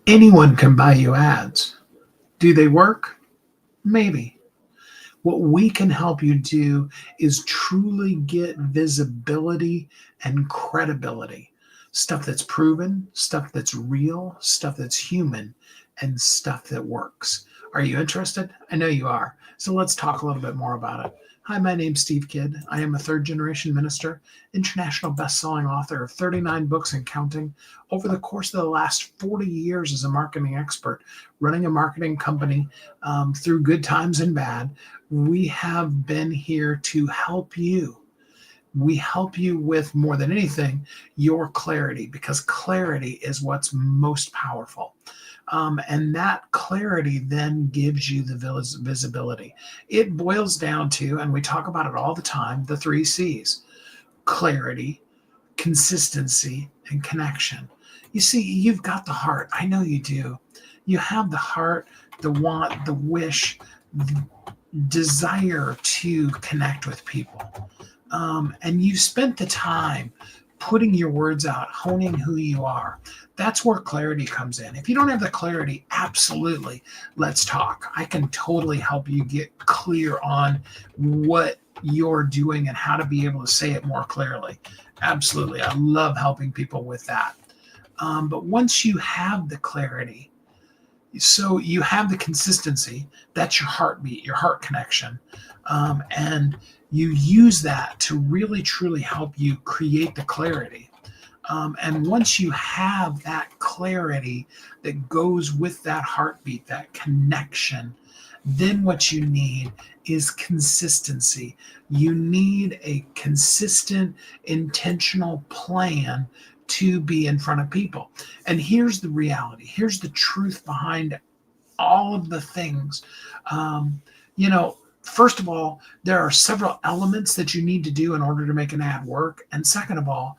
Anyone can buy you ads. Do they work? Maybe. What we can help you do is truly get visibility and credibility. Stuff that's proven, stuff that's real, stuff that's human, and stuff that works. Are you interested? I know you are. So let's talk a little bit more about it. Hi, my name's Steve Kidd. I am a third generation minister, international best-selling author of 39 books and counting. Over the course of the last 40 years as a marketing expert, running a marketing company through good times and bad, we have been here to help you. We help you with, more than anything, your clarity, because clarity is what's most powerful. And that clarity then gives you the visibility. It boils down to, and we talk about it all the time, the 3 C's: clarity, consistency, and connection. You see, you've got the heart. I know you do. You have the heart, the want, the wish, the desire to connect with people. And you spent the time putting your words out, honing who you are. That's where clarity comes in. If you don't have the clarity, absolutely, let's talk. I can totally help you get clear on what you're doing and how to be able to say it more clearly. Absolutely. I love helping people with that. But once you have the clarity, so you have the consistency, that's your heartbeat, your heart connection. And you use that to really truly help you create the clarity. And once you have that clarity that goes with that heartbeat, that connection, then what you need is consistency. You need a consistent, intentional plan to be in front of people. And here's the reality. Here's the truth behind all of the things. You know, first of all, there are several elements that you need to do in order to make an ad work. And second of all,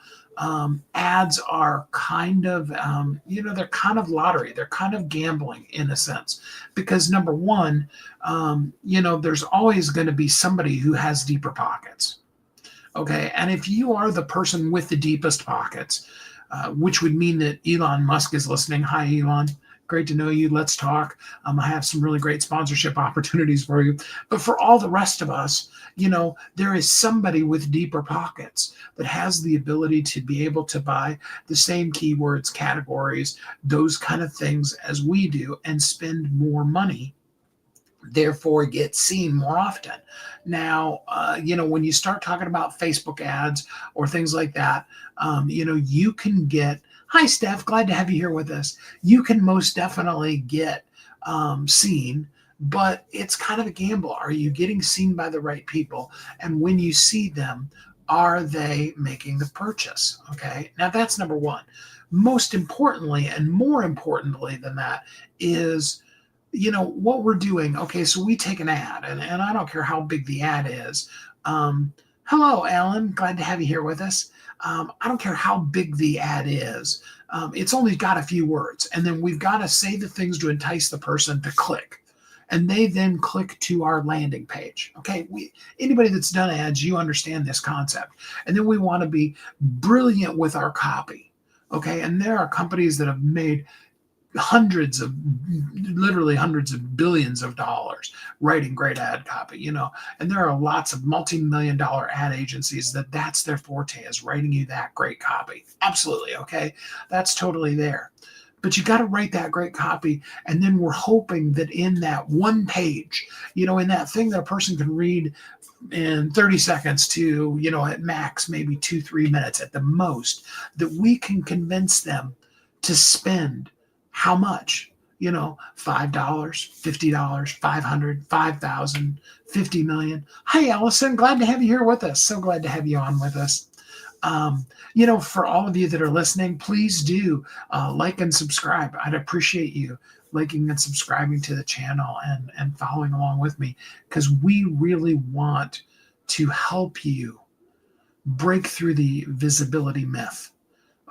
ads are kind of, they're kind of lottery. They're kind of gambling in a sense, because number one, there's always going to be somebody who has deeper pockets. Okay. And if you are the person with the deepest pockets, which would mean that Elon Musk is listening. Hi, Elon. Great to know you. Let's talk. I have some really great sponsorship opportunities for you. But for all the rest of us, there is somebody with deeper pockets that has the ability to be able to buy the same keywords, categories, those kind of things as we do, and spend more money, therefore get seen more often. Now, when you start talking about Facebook ads or things like that, you can get, hi, Steph, glad to have you here with us. You can most definitely get seen, but it's kind of a gamble. Are you getting seen by the right people? And when you see them, are they making the purchase? Okay, now that's number one. Most importantly, and more importantly than that, is what we're doing. Okay, so we take an ad, and I don't care how big the ad is. Hello, Alan, glad to have you here with us. I don't care how big the ad is. It's only got a few words, and then we've got to say the things to entice the person to click, and they then click to our landing page. Okay, anybody that's done ads, you understand this concept. And then we want to be brilliant with our copy. Okay, and there are companies that have made literally hundreds of billions of dollars writing great ad copy, and there are lots of multi-million-dollar ad agencies that's their forte, is writing you that great copy. Absolutely. Okay. That's totally there. But you got to write that great copy. And then we're hoping that in that one page, in that thing that a person can read in 30 seconds to, at max, maybe 2-3 minutes at the most, that we can convince them to spend how much? $5, $50, 500, 5,000, 50 million. Hi, Allison. Glad to have you here with us. So glad to have you on with us. For all of you that are listening, please do like and subscribe. I'd appreciate you liking and subscribing to the channel and following along with me, because we really want to help you break through the visibility myth.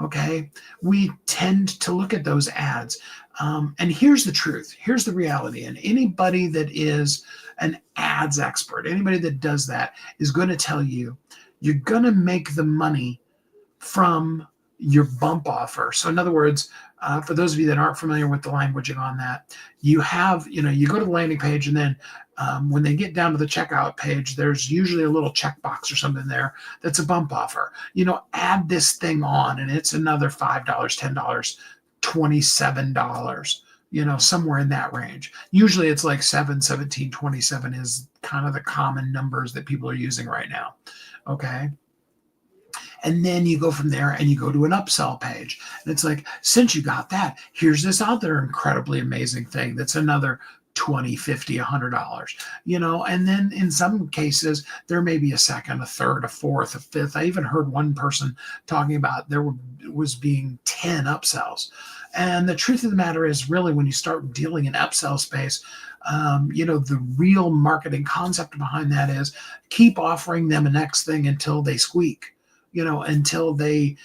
Okay, we tend to look at those ads. And here's the truth. Here's the reality. And anybody that is an ads expert, anybody that does that, is going to tell you, you're going to make the money from your bump offer. So in other words, for those of you that aren't familiar with the languaging on that, you have, you go to the landing page, and then when they get down to the checkout page, there's usually a little checkbox or something there that's a bump offer. Add this thing on, and it's another $5, $10, $27, somewhere in that range. Usually it's like 7, 17, 27 is kind of the common numbers that people are using right now. Okay. And then you go from there and you go to an upsell page. And it's like, since you got that, here's this other incredibly amazing thing that's another $20, $50, $100, and then in some cases, there may be a second, a third, a fourth, a fifth. I even heard one person talking about was being 10 upsells. And the truth of the matter is, really, when you start dealing in upsell space, the real marketing concept behind that is keep offering them a next thing until they squeak. Until they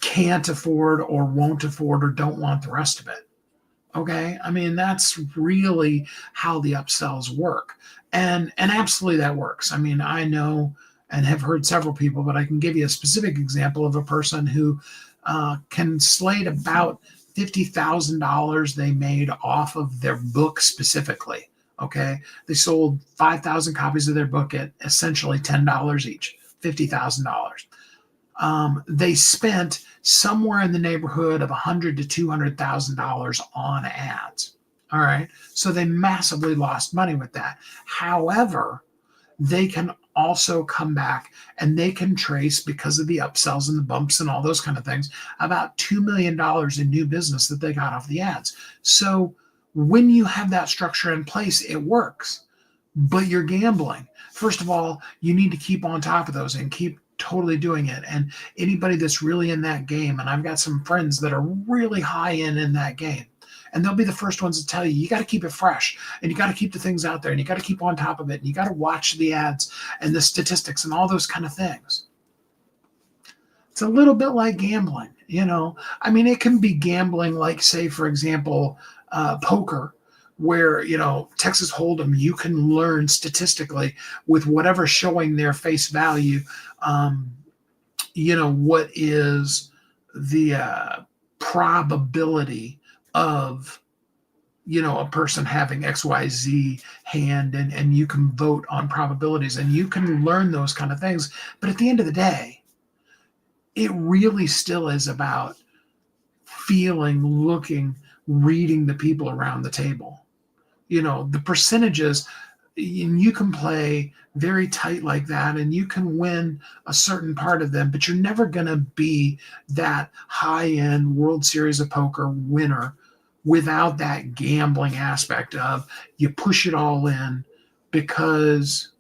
can't afford or won't afford or don't want the rest of it. Okay. I mean, that's really how the upsells work. And absolutely that works. I mean, I know and have heard several people, but I can give you a specific example of a person who can slate about $50,000 they made off of their book specifically. Okay. They sold 5,000 copies of their book at essentially $10 each, $50,000. They spent somewhere in the neighborhood of $100,000 to $200,000 on ads. All right. So they massively lost money with that. However, they can also come back and they can trace, because of the upsells and the bumps and all those kind of things, about $2 million in new business that they got off the ads. So when you have that structure in place, it works, but you're gambling. First of all, you need to keep on top of those and keep totally doing it. And anybody that's really in that game, and I've got some friends that are really high in that game, and they'll be the first ones to tell you, you got to keep it fresh, and you got to keep the things out there, and you got to keep on top of it, and you got to watch the ads and the statistics and all those kind of things. It's a little bit like gambling, I mean, it can be gambling like, say, for example, poker, where, Texas Hold'em, you can learn statistically with whatever showing their face value, what is the probability of, a person having XYZ hand, and you can vote on probabilities and you can learn those kind of things. But at the end of the day, it really still is about feeling, looking, reading the people around the table. The percentages, and you can play very tight like that, and you can win a certain part of them, but you're never going to be that high-end World Series of Poker winner without that gambling aspect of you push it all in, because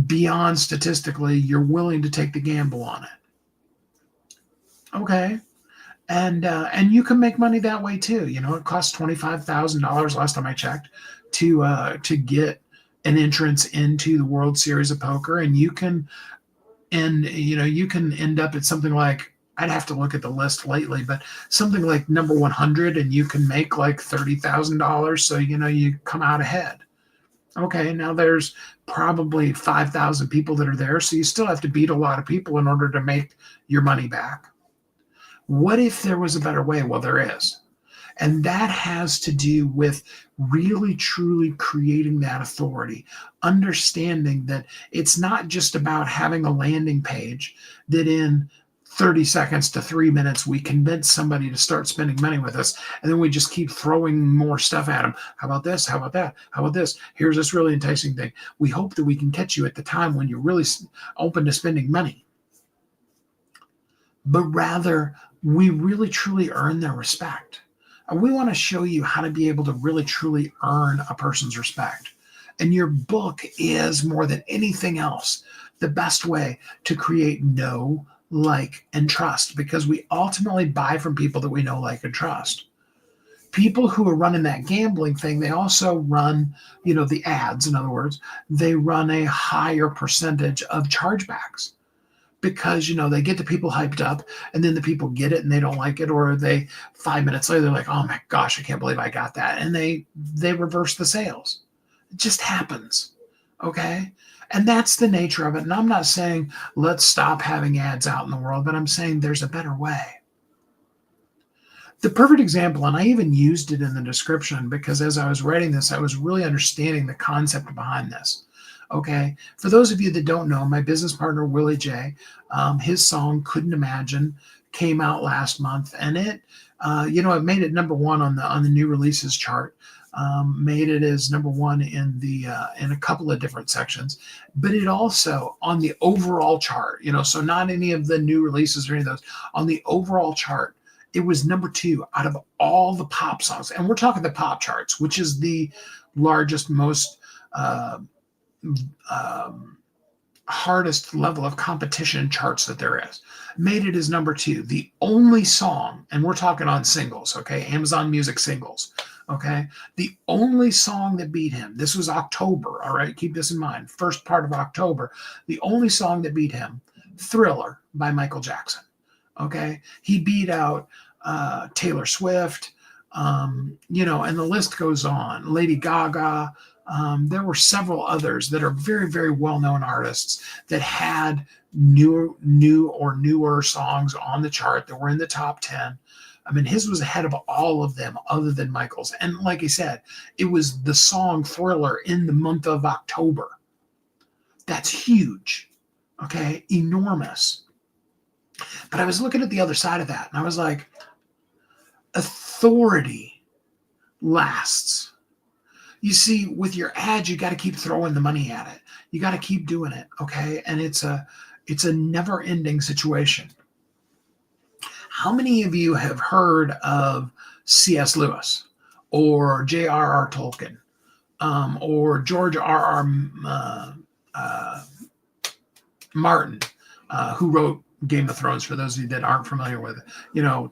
beyond statistically, you're willing to take the gamble on it. Okay. And you can make money that way too. It costs $25,000 last time I checked to get an entrance into the World Series of Poker, and you can end up at something like, I'd have to look at the list lately, but something like number 100, and you can make like $30,000. So you come out ahead. Okay, now there's probably 5,000 people that are there, so you still have to beat a lot of people in order to make your money back. What if there was a better way? Well, there is. And that has to do with really, truly creating that authority, understanding that it's not just about having a landing page that in 30 seconds to 3 minutes, we convince somebody to start spending money with us. And then we just keep throwing more stuff at them. How about this? How about that? How about this? Here's this really enticing thing. We hope that we can catch you at the time when you're really open to spending money. But rather, we really truly earn their respect. And we want to show you how to be able to really truly earn a person's respect. And your book is, more than anything else, the best way to create know, like, and trust, because we ultimately buy from people that we know, like, and trust. People who are running that gambling thing, they also run, the ads. In other words, they run a higher percentage of chargebacks. Because, they get the people hyped up, and then the people get it and they don't like it, or 5 minutes later, they're like, oh my gosh, I can't believe I got that. And they reverse the sales. It just happens. Okay. And that's the nature of it. And I'm not saying let's stop having ads out in the world, but I'm saying there's a better way. The perfect example, and I even used it in the description because as I was writing this, I was really understanding the concept behind this. Okay. For those of you that don't know, my business partner, Willie J, his song Couldn't Imagine came out last month, and it made it number one on the new releases chart. Made it as number one in a couple of different sections, but it also on the overall chart, so not any of the new releases or any of those, on the overall chart, it was number two out of all the pop songs. And we're talking the pop charts, which is the largest, most hardest level of competition charts that there is. Made it as number two. The only song, and we're talking on singles, okay? Amazon Music singles, okay? The only song that beat him, this was October, all right? Keep this in mind. First part of October. The only song that beat him, Thriller by Michael Jackson, okay? He beat out Taylor Swift, and the list goes on. Lady Gaga. There were several others that are very, very well-known artists that had new or newer songs on the chart that were in the top 10. I mean, his was ahead of all of them other than Michael's. And like I said, it was the song Thriller in the month of October. That's huge, okay? Enormous. But I was looking at the other side of that, and I was like, authority lasts. You see, with your ads, you got to keep throwing the money at it. You got to keep doing it, okay? And it's a never-ending situation. How many of you have heard of C.S. Lewis or J.R.R. Tolkien or George R.R. Martin, who wrote Game of Thrones, for those of you that aren't familiar with it?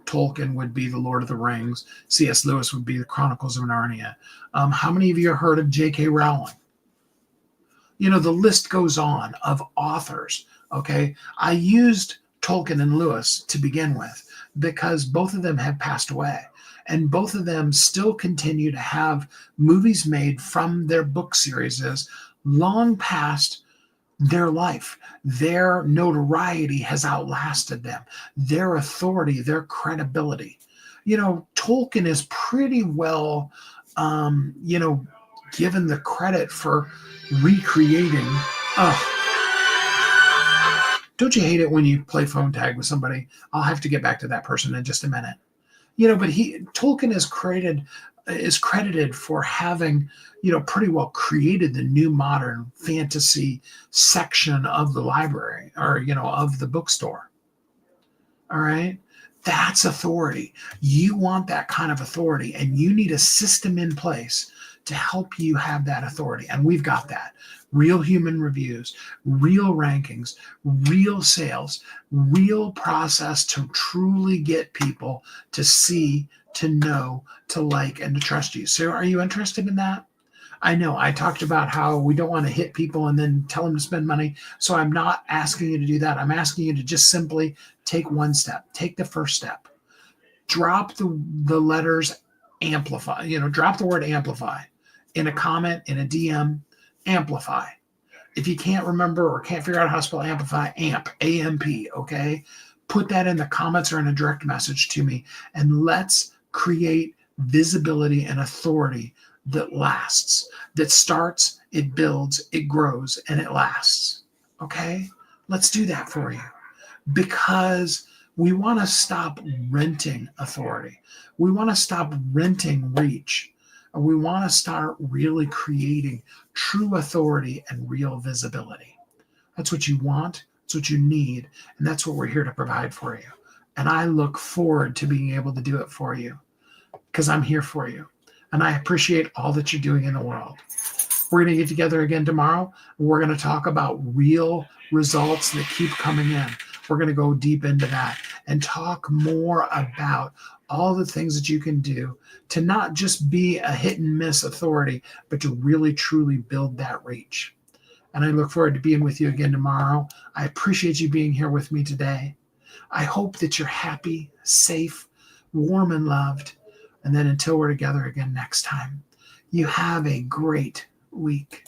Tolkien would be the Lord of the Rings. C.S. Lewis would be the Chronicles of Narnia. How many of you have heard of J.K. Rowling? The list goes on of authors, okay? I used Tolkien and Lewis to begin with because both of them have passed away, and both of them still continue to have movies made from their book series long past their life. Their notoriety has outlasted them. Their authority, their credibility. Tolkien is pretty well, given the credit for recreating. Oh, don't you hate it when you play phone tag with somebody? I'll have to get back to that person in just a minute. But Tolkien is credited for having, pretty well created the new modern fantasy section of the library or, of the bookstore. All right. That's authority. You want that kind of authority, and you need a system in place to help you have that authority. And we've got that. Real human reviews, real rankings, real sales, real process to truly get people to see, to know, to like, and to trust you. So are you interested in that? I know I talked about how we don't want to hit people and then tell them to spend money. So I'm not asking you to do that. I'm asking you to just simply take one step. Take the first step. Drop the letters amplify, drop the word amplify in a comment, in a DM, amplify. If you can't remember or can't figure out how to spell amplify, AMP, A-M-P, okay? Put that in the comments or in a direct message to me, and let's create visibility and authority that lasts, that starts, it builds, it grows, and it lasts, okay? Let's do that for you, because we want to stop renting authority. We want to stop renting reach. We want to start really creating true authority and real visibility. That's what you want. That's what you need. And that's what we're here to provide for you. And I look forward to being able to do it for you because I'm here for you. And I appreciate all that you're doing in the world. We're going to get together again tomorrow. We're going to talk about real results that keep coming in. We're going to go deep into that and talk more about all the things that you can do to not just be a hit and miss authority, but to really truly build that reach. And I look forward to being with you again tomorrow. I appreciate you being here with me today. I hope that you're happy, safe, warm, and loved. And then until we're together again next time, you have a great week.